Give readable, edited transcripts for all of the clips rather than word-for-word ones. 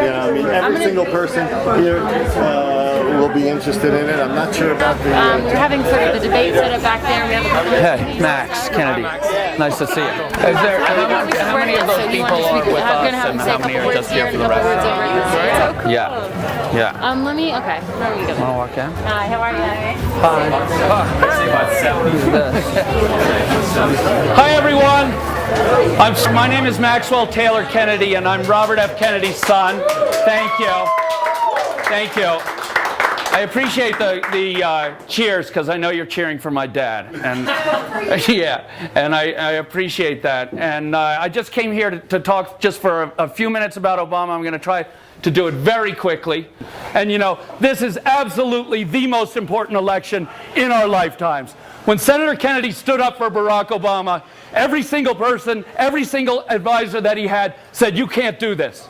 I mean, every single person here will be interested in it. I'm not sure about the... we're having sort of the debates that are back there. We have Hey, Max Kennedy. Nice to see you. Is there, how many of those people are with us and how many are just here for the rest? Yeah. Yeah. Let me, okay, where are we going? Want to walk in? Hi, how are you? Hi, everyone. My name is Maxwell Taylor Kennedy, and I'm Robert F. Kennedy's son. Thank you. Thank you. I appreciate the cheers, because I know you're cheering for my dad, and yeah, and I appreciate that. And I just came here to talk just for a few minutes about Obama. I'm going to try to do it very quickly. And you know, this is absolutely the most important election in our lifetimes. When Senator Kennedy stood up for Barack Obama, every single person, every single advisor that he had said, you can't do this.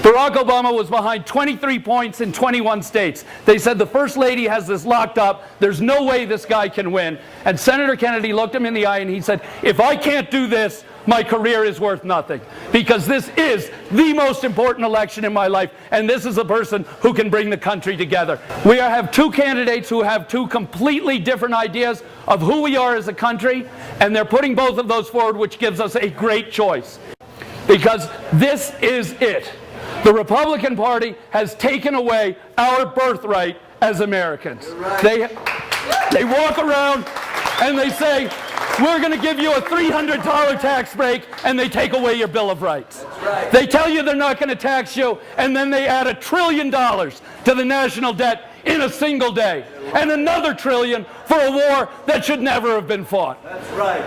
Barack Obama was behind 23 points in 21 states. They said the First Lady has this locked up. There's no way this guy can win. And Senator Kennedy looked him in the eye and he said, if I can't do this, my career is worth nothing. Because this is the most important election in my life, and this is a person who can bring the country together. We have two candidates who have two completely different ideas of who we are as a country, and they're putting both of those forward, which gives us a great choice. Because this is it. The Republican Party has taken away our birthright as Americans. They walk around and they say, we're going to give you a $300 tax break, and they take away your Bill of Rights. They tell you they're not going to tax you, and then they add $1 trillion to the national debt in a single day, and another $1 trillion for a war that should never have been fought. That's right.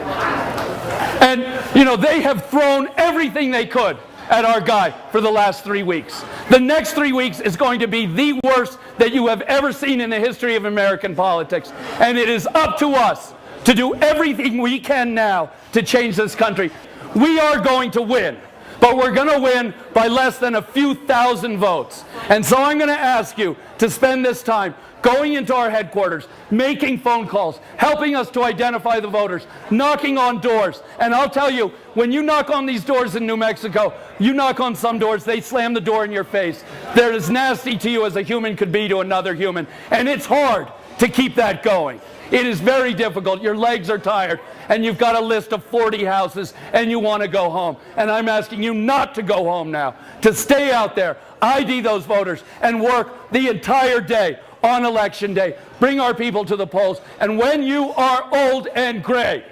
And, you know, they have thrown everything they could at our guy for the last 3 weeks. The next 3 weeks is going to be the worst that you have ever seen in the history of American politics, and it is up to us to do everything we can now to change this country. We are going to win, but we're going to win by less than a few thousand votes. And so I'm going to ask you to spend this time going into our headquarters, making phone calls, helping us to identify the voters, knocking on doors. And I'll tell you, when you knock on these doors in New Mexico, you knock on some doors, they slam the door in your face. They're as nasty to you as a human could be to another human. And it's hard to keep that going. It is very difficult. Your legs are tired, and you've got a list of 40 houses, and you want to go home. And I'm asking you not to go home now, to stay out there, ID those voters, and work the entire day on Election Day. Bring our people to the polls. And when you are old and gray,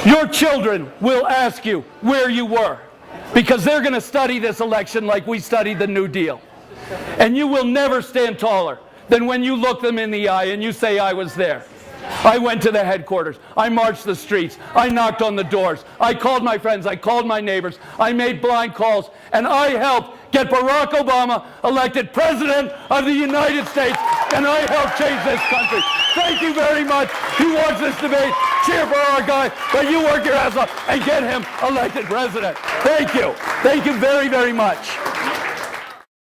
your children will ask you where you were, because they're going to study this election like we studied the New Deal. And you will never stand taller than when you look them in the eye and you say, I was there. I went to the headquarters. I marched the streets. I knocked on the doors. I called my friends. I called my neighbors. I made blind calls. And I helped get Barack Obama elected President of the United States. And I helped change this country. Thank you very much. Who wants this debate? Cheer for our guy. But you work your ass off and get him elected President. Thank you. Thank you very, very much.